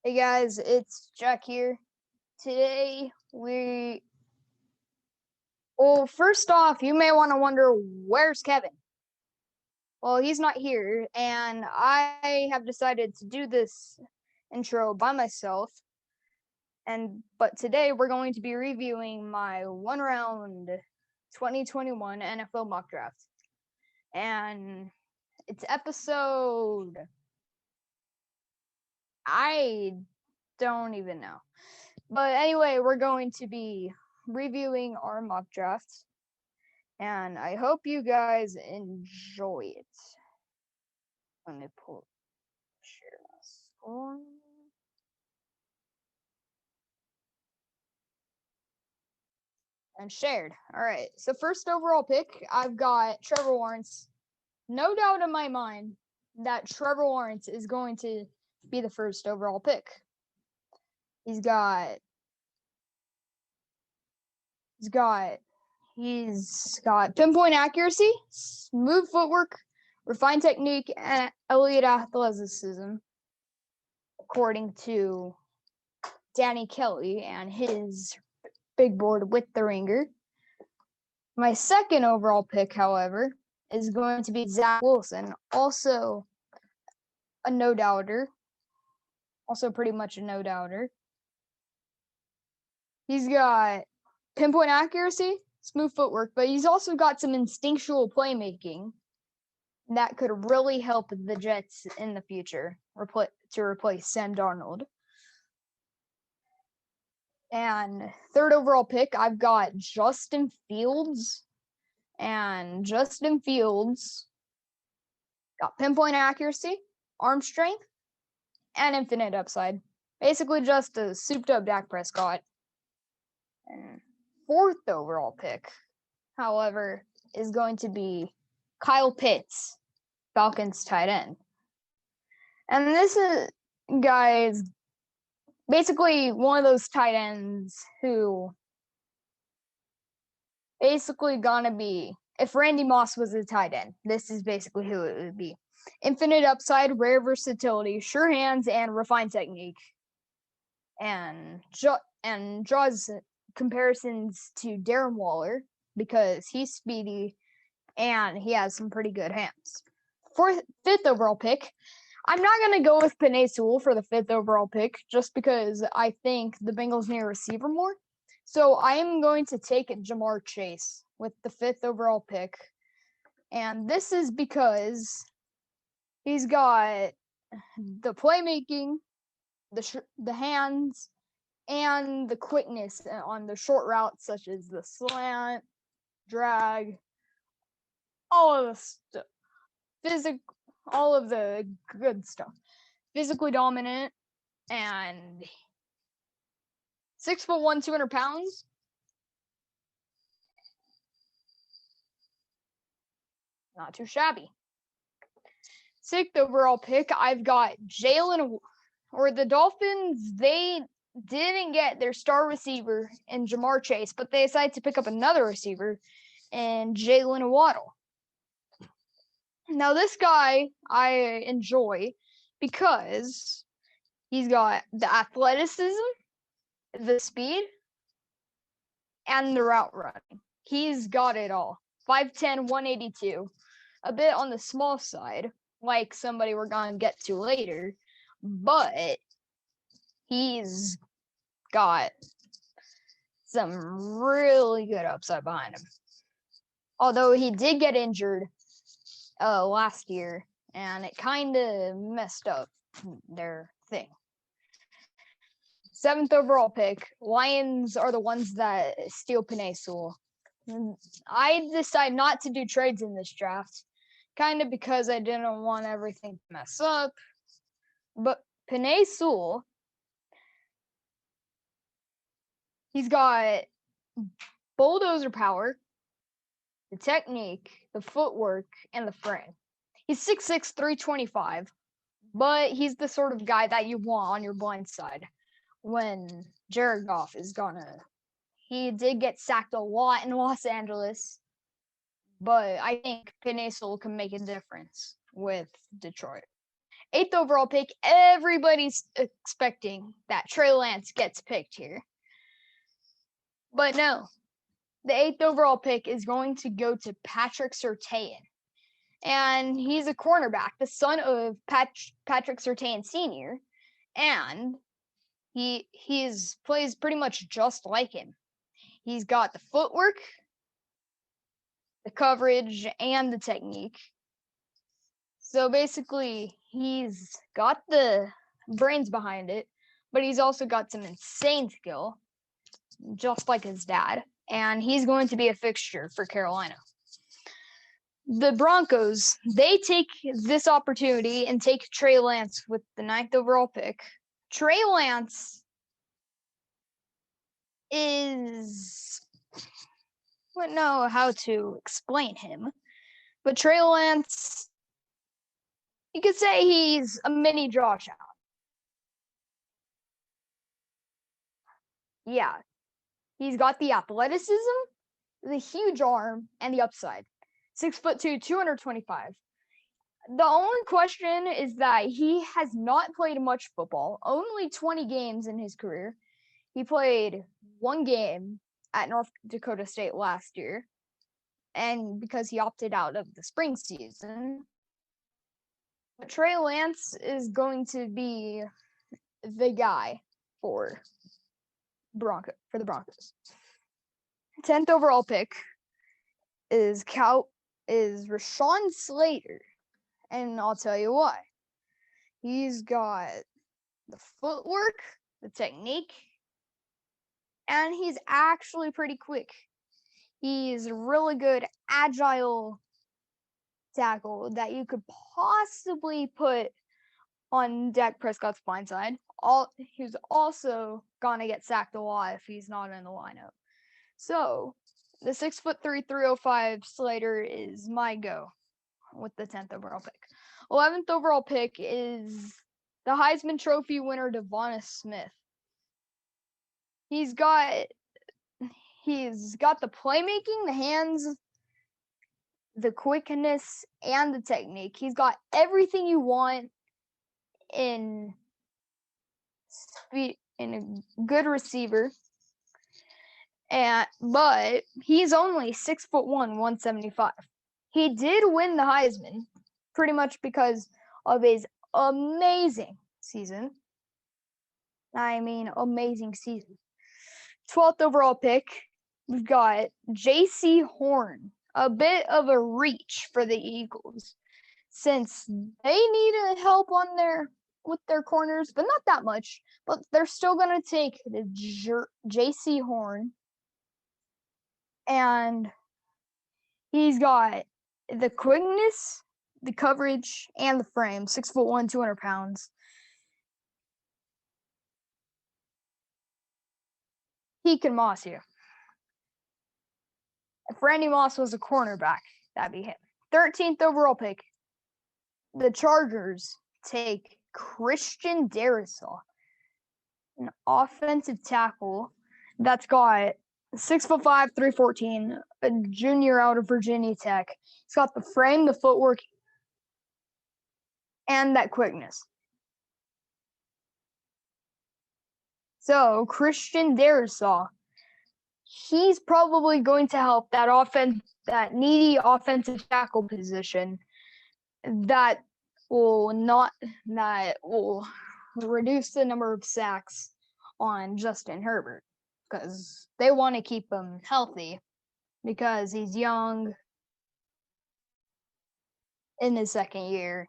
Hey guys, it's Jack here. Today first off, you may want to wonder where's Kevin? Well, he's not here, and I have decided to do this intro by myself. But today we're going to be reviewing my one round 2021 NFL mock draft. And it's episode I don't even know. But anyway, we're going to be reviewing our mock drafts, and I hope you guys enjoy it. Let me share my screen. And shared. All right. So first overall pick, I've got Trevor Lawrence. No doubt in my mind that Trevor Lawrence is going to be the first overall pick. He's got pinpoint accuracy, smooth footwork, refined technique, and elite athleticism, according to Danny Kelly and his big board with the Ringer. My second overall pick, however, is going to be Zach Wilson, also a no-doubter, also pretty much a no-doubter. He's got pinpoint accuracy, smooth footwork, but he's also got some instinctual playmaking that could really help the Jets in the future to replace Sam Darnold. And third overall pick, I've got Justin Fields. And Justin Fields got pinpoint accuracy, arm strength, and infinite upside. Basically just a souped up Dak Prescott. And fourth overall pick, however, is going to be Kyle Pitts, Falcons tight end. And this guy is basically one of those tight ends who basically gonna be, if Randy Moss was a tight end, this is basically who it would be. Infinite upside, rare versatility, sure hands, and refined technique. And draws comparisons to Darren Waller because he's speedy and he has some pretty good hands. Fifth overall pick, I'm not going to go with Penei Sewell for the fifth overall pick just because I think the Bengals need a receiver more. So I am going to take Ja'Marr Chase with the fifth overall pick. And this is because he's got the playmaking, the hands, and the quickness on the short routes, such as the slant, drag, all of the stuff. All of the good stuff. Physically dominant and 6'1", 200 pounds. Not too shabby. Sixth overall pick, I've got the Dolphins, they didn't get their star receiver in Ja'Marr Chase, but they decided to pick up another receiver in Jalen Waddle. Now, this guy I enjoy because he's got the athleticism, the speed, and the route running. He's got it all. 5'10", 182. A bit on the small side, like somebody we're going to get to later, but he's got some really good upside behind him. Although he did get injured last year, and it kind of messed up their thing. Seventh overall pick, Lions are the ones that steal Penei Sewell. I decided not to do trades in this draft, kind of because I didn't want everything to mess up. But Penei Sewell, he's got bulldozer power, the technique, the footwork, and the frame. He's 6'6", 325, but he's the sort of guy that you want on your blind side when Jared Goff is gonna. He did get sacked a lot in Los Angeles, but I think Penei Sewell can make a difference with Detroit. 8th overall pick, everybody's expecting that Trey Lance gets picked here. But no, the 8th overall pick is going to go to Patrick Surtain. And he's a cornerback, the son of Patrick Surtain Sr. And he plays pretty much just like him. He's got the footwork, the coverage, and the technique. So basically, he's got the brains behind it, but he's also got some insane skill, just like his dad. And he's going to be a fixture for Carolina. The Broncos, they take this opportunity and take Trey Lance with the 9th overall pick. Trey Lance is, I don't know how to explain him, but Trey Lance, you could say he's a mini Josh Allen. Yeah, he's got the athleticism, the huge arm, and the upside. 6'2", 225. The only question is that he has not played much football, only 20 games in his career. He played one game at North Dakota State last year, and because he opted out of the spring season. But Trey Lance is going to be the guy for the Broncos. 10th overall pick is Rashawn Slater, and I'll tell you why. He's got the footwork, the technique, and he's actually pretty quick. He's a really good, agile tackle that you could possibly put on Dak Prescott's blind side. He's also gonna get sacked a lot if he's not in the lineup. So the 6'3", 305 Slater is my go with the 10th overall pick. 11th overall pick is the Heisman Trophy winner Devonta Smith. He's got the playmaking, the hands, the quickness, and the technique. He's got everything you want in speed, in a good receiver. But he's only 6'1", 175. He did win the Heisman pretty much because of his amazing season. I mean, amazing season. 12th overall pick, we've got J.C. Horn. A bit of a reach for the Eagles since they need help with their corners, but not that much. But they're still going to take the J.C. Horn. And he's got the quickness, the coverage, and the frame. 6'1", 200 pounds. He can moss you. If Randy Moss was a cornerback, that'd be him. 13th overall pick. The Chargers take Christian Darrisaw, an offensive tackle that's got 6'5", 314, a junior out of Virginia Tech. He's got the frame, the footwork, and that quickness. So Christian Darrisaw, he's probably going to help that needy offensive tackle position that will reduce the number of sacks on Justin Herbert, because they want to keep him healthy because he's young in his second year,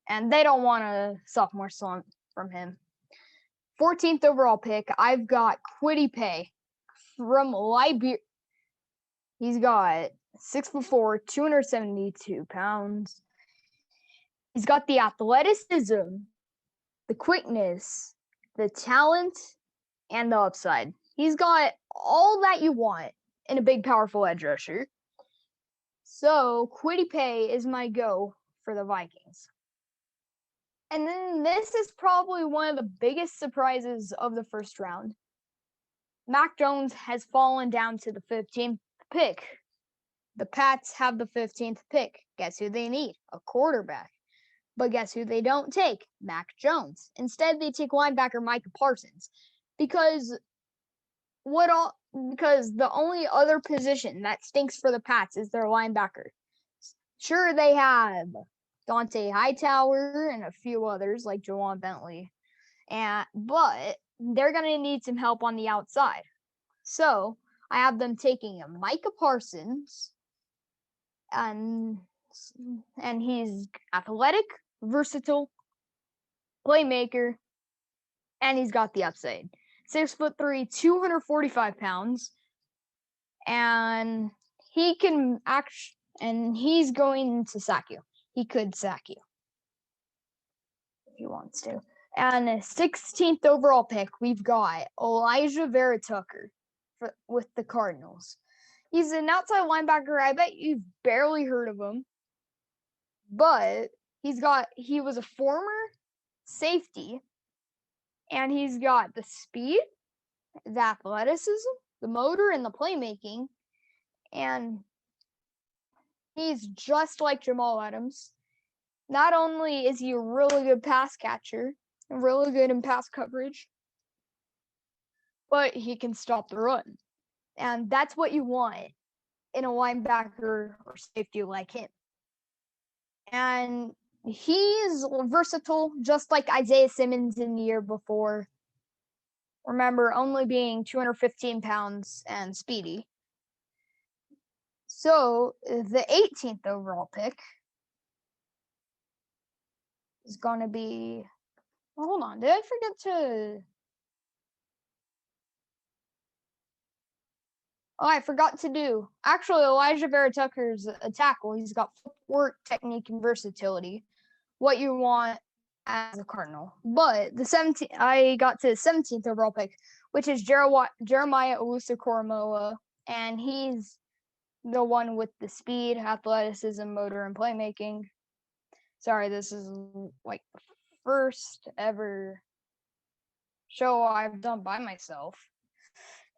and they don't want a sophomore slump from him. 14th overall pick, I've got Kwity Paye from Liberia. He's got 6'4", 272 pounds. He's got the athleticism, the quickness, the talent, and the upside. He's got all that you want in a big, powerful edge rusher. So Kwity Paye is my go for the Vikings. And then this is probably one of the biggest surprises of the first round. Mac Jones has fallen down to the 15th pick. The Pats have the 15th pick. Guess who they need? A quarterback. But guess who they don't take? Mac Jones. Instead, they take linebacker Micah Parsons because because the only other position that stinks for the Pats is their linebacker. Sure, they have Dante Hightower and a few others like Jawan Bentley, but they're gonna need some help on the outside. So I have them taking a Micah Parsons, and he's athletic, versatile, playmaker, and he's got the upside. 6'3", 245 pounds, and he can and he's going to sack you. He could sack you if he wants to. And a 16th overall pick, we've got Elijah Vera Tucker with the Cardinals. He's an outside linebacker. I bet you've barely heard of him, but he was a former safety, and he's got the speed, the athleticism, the motor, and the playmaking, and he's just like Jamal Adams. Not only is he a really good pass catcher, and really good in pass coverage, but he can stop the run. And that's what you want in a linebacker or safety like him. And he's versatile, just like Isaiah Simmons in the year before. Remember, only being 215 pounds and speedy. So the 18th overall pick is going to be... Well, hold on, did I forget to... Oh, I forgot to do. Actually, Elijah Vera Tucker's a tackle. He's got footwork, technique, and versatility. What you want as a Cardinal. But I got to the 17th overall pick, which is Jeremiah Owusu-Koramoah, and he's the one with the speed, athleticism, motor, and playmaking. Sorry, this is like the first ever show I've done by myself.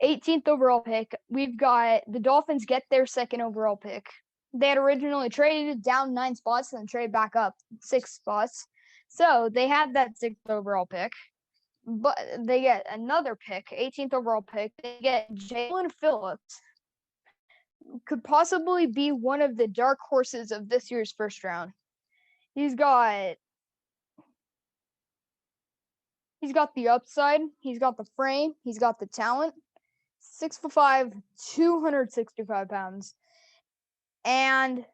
18th overall pick, we've got the Dolphins get their second overall pick. They had originally traded down 9 spots and then traded back up 6 spots. So they had that 6th overall pick, but they get another pick, 18th overall pick. They get Jalen Phillips, could possibly be one of the dark horses of this year's first round. He's got the upside, he's got the frame, he's got the talent. 6'5", 265 pounds. And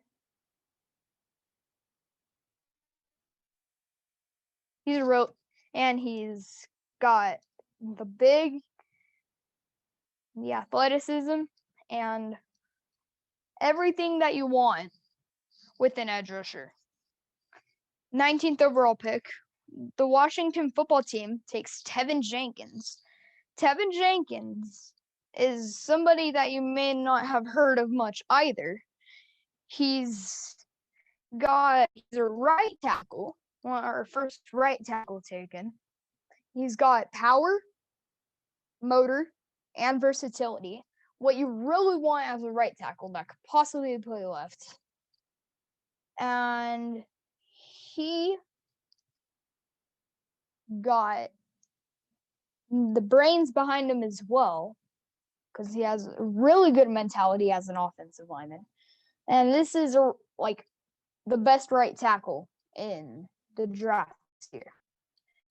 he's got the athleticism, and everything that you want with an edge rusher. 19th overall pick, the Washington football team takes Tevin Jenkins. Tevin Jenkins is somebody that you may not have heard of much either. He's a right tackle, our first right tackle taken. He's got power, motor, and versatility. What you really want as a right tackle that could possibly play left. And he got the brains behind him as well, because he has a really good mentality as an offensive lineman. And this is the best right tackle in the draft this year.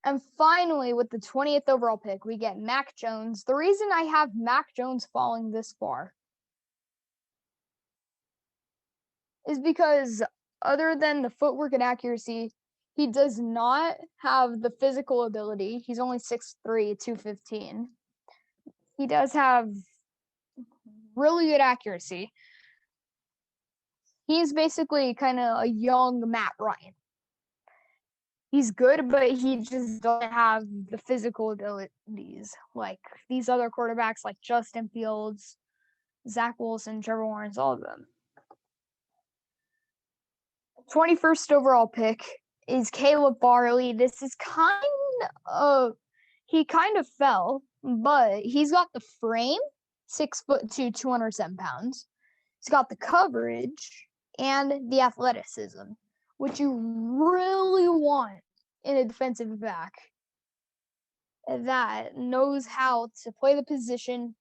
And finally, with the 20th overall pick, we get Mac Jones. The reason I have Mac Jones falling this far is because other than the footwork and accuracy, he does not have the physical ability. He's only 6'3", 215. He does have really good accuracy. He's basically kind of a young Matt Ryan. He's good, but he just doesn't have the physical abilities like these other quarterbacks like Justin Fields, Zach Wilson, Trevor Lawrence, all of them. 21st overall pick is Caleb Farley. This is he kind of fell, but he's got the frame, 6'2", 207 pounds. He's got the coverage and the athleticism. what you really want in a defensive back that knows how to play the position,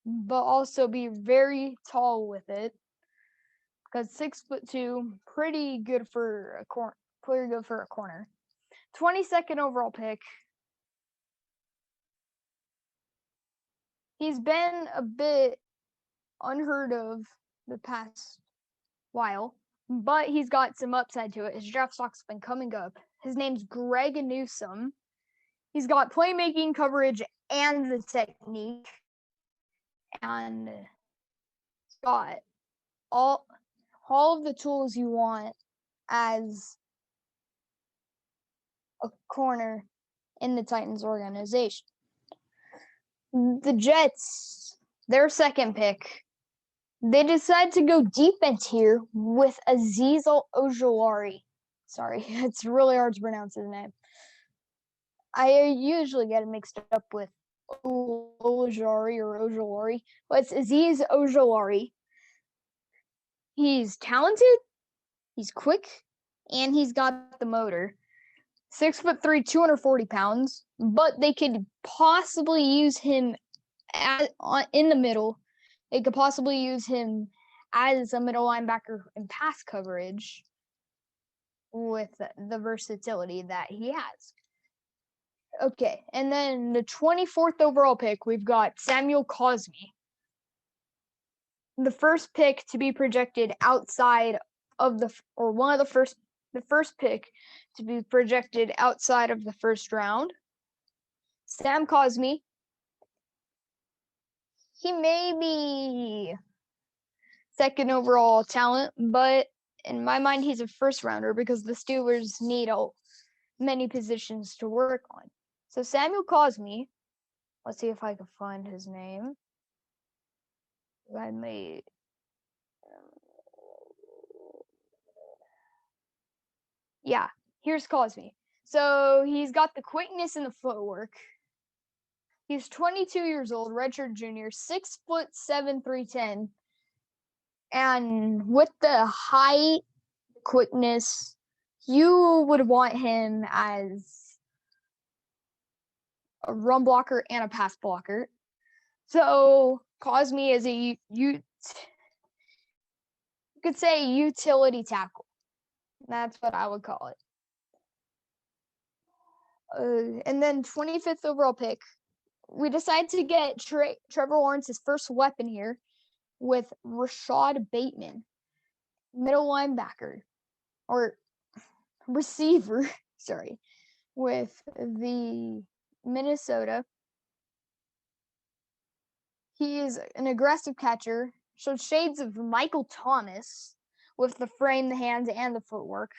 but also be very tall with it. Because 6'2", pretty good for a corner. 22nd overall pick. He's been a bit unheard of the past while, but he's got some upside to it. His draft stock's been coming up. His name's Greg Newsome. He's got playmaking, coverage, and the technique. And he's got all of the tools you want as a corner in the Titans organization. The Jets, their second pick, they decide to go defense here with Azeez Ojulari. Sorry, it's really hard to pronounce his name. I usually get it mixed up with Ojulari, but it's Azeez Ojulari. He's talented, he's quick, and he's got the motor. 6'3", 240 pounds, but they could possibly use him in the middle. They could possibly use him as a middle linebacker in pass coverage with the versatility that he has. Okay, and then the 24th overall pick, we've got Samuel Cosmi. The first pick to be projected outside of the first pick to be projected outside of the first round. Sam Cosmi. He may be second overall talent, but in my mind, he's a first rounder because the Steelers need many positions to work on. So Samuel Cosmi, let's see if I can find his name. Yeah, here's Cosmi. So he's got the quickness and the footwork. He's 22 years old, redshirt junior, 6'7", 310. And with the height, quickness, you would want him as a run blocker and a pass blocker. So Cosmi is you could say utility tackle. That's what I would call it. And then 25th overall pick, we decided to get Trevor Lawrence's first weapon here with Rashad Bateman, middle linebacker or receiver, sorry, with the Minnesota. He is an aggressive catcher, showed shades of Michael Thomas with the frame, the hands, and the footwork.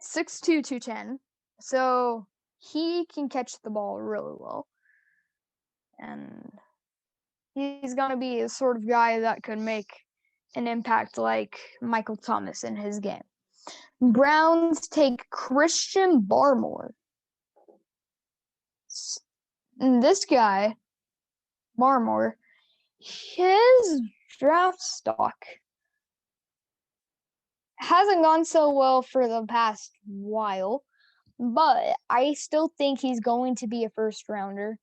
6'2", 210. So he can catch the ball really well. And he's going to be the sort of guy that could make an impact like Michael Thomas in his game. Browns take Christian Barmore. And this guy, Barmore, his draft stock hasn't gone so well for the past while, but I still think he's going to be a first rounder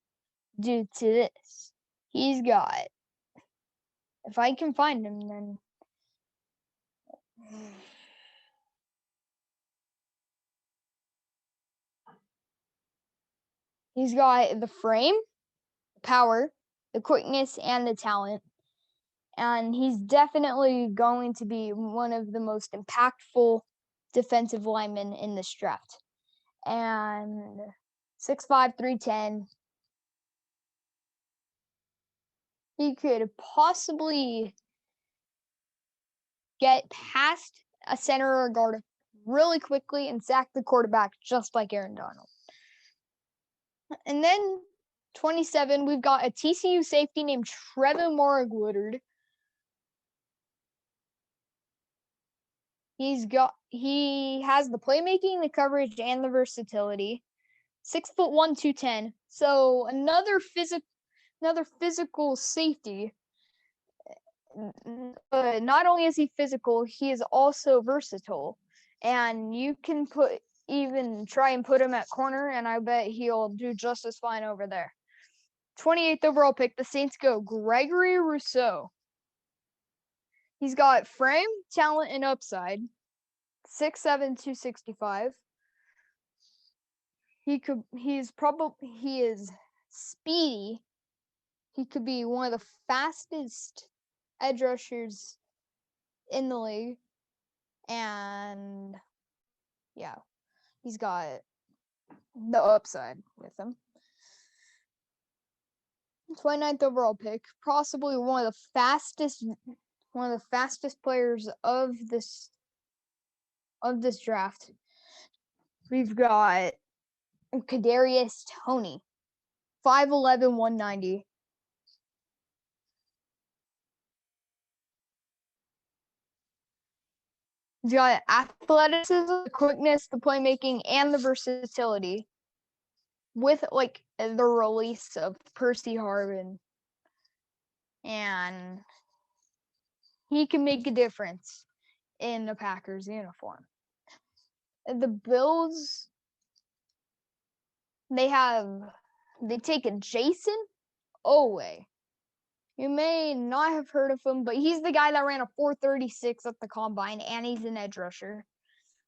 due to this. He's got, if I can find him, then he's got the frame, the power, the quickness, and the talent. And he's definitely going to be one of the most impactful defensive linemen in this draft. And 6'5", 310. He could possibly get past a center or a guard really quickly and sack the quarterback just like Aaron Donald. And then 27, we've got a TCU safety named Trevor Morrig-Woodard. He has the playmaking, the coverage, and the versatility. 6'1", 210. So another physical safety not only is he physical, he is also versatile. And you can try and put him at corner, and I bet he'll do just as fine over there. 28th overall pick, the Saints go Gregory Rousseau. He's got frame, talent, and upside. 6'7", 265. He is speedy. He could be one of the fastest edge rushers in the league. And yeah, he's got the upside with him. 29th overall pick, possibly one of the fastest players of this draft. We've got Kadarius Toney, 5'11", 190. He's got athleticism, the quickness, the playmaking, and the versatility. With like the release of Percy Harvin, and he can make a difference in the Packers uniform. The Bills, they take a Jason Owe. You may not have heard of him, but he's the guy that ran a 4.36 at the combine, and he's an edge rusher.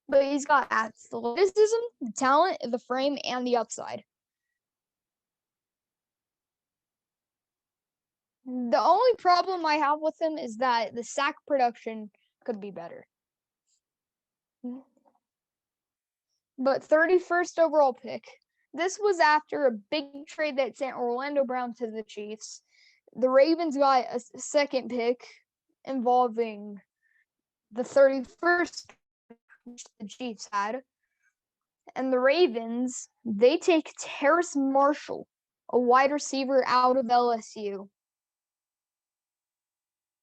But he's got athleticism, the talent, the frame, and the upside. The only problem I have with him is that the sack production could be better. But 31st overall pick. This was after a big trade that sent Orlando Brown to the Chiefs. The Ravens got a second pick involving the 31st which the Chiefs had. And the Ravens, they take Terrace Marshall, a wide receiver out of LSU.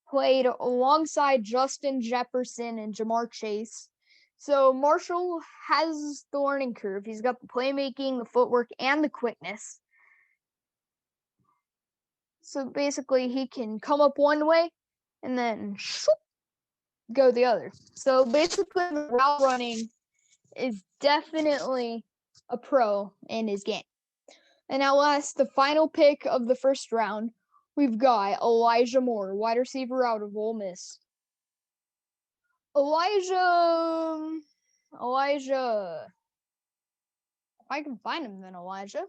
Played alongside Justin Jefferson and Jamar Chase. So Marshall has the learning curve. He's got the playmaking, the footwork, and the quickness. So basically, he can come up one way and then go the other. So basically, the route running is definitely a pro in his game. And now last, the final pick of the first round, we've got Elijah Moore, wide receiver out of Ole Miss. Elijah, if I can find him then, Elijah.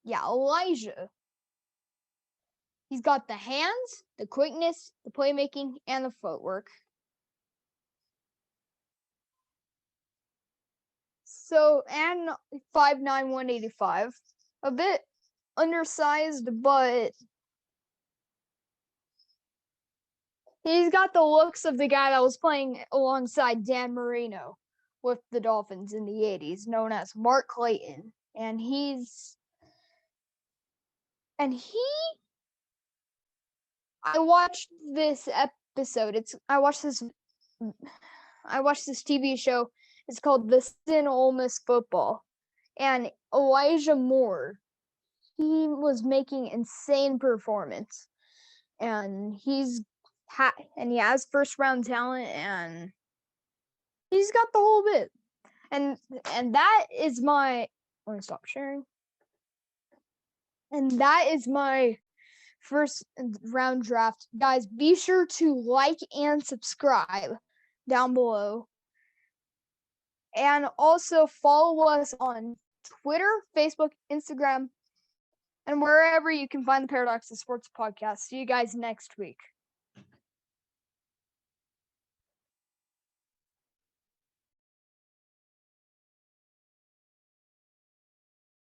Yeah, Elijah. He's got the hands, the quickness, the playmaking, and the footwork. So, and 5'9", 185. A bit undersized, but he's got the looks of the guy that was playing alongside Dan Marino with the Dolphins in the 80s, known as Mark Clayton. And I watched this episode. I watched this TV show. It's called The Sin Ole Miss Football. And Elijah Moore, he was making insane performance. And he has first round talent, and he's got the whole bit. And that is my I'm gonna stop sharing. And that is my first round draft. Guys, be sure to like and subscribe down below. And also follow us on Twitter, Facebook, Instagram, and wherever you can find the Paradox of Sports podcast. See you guys next week.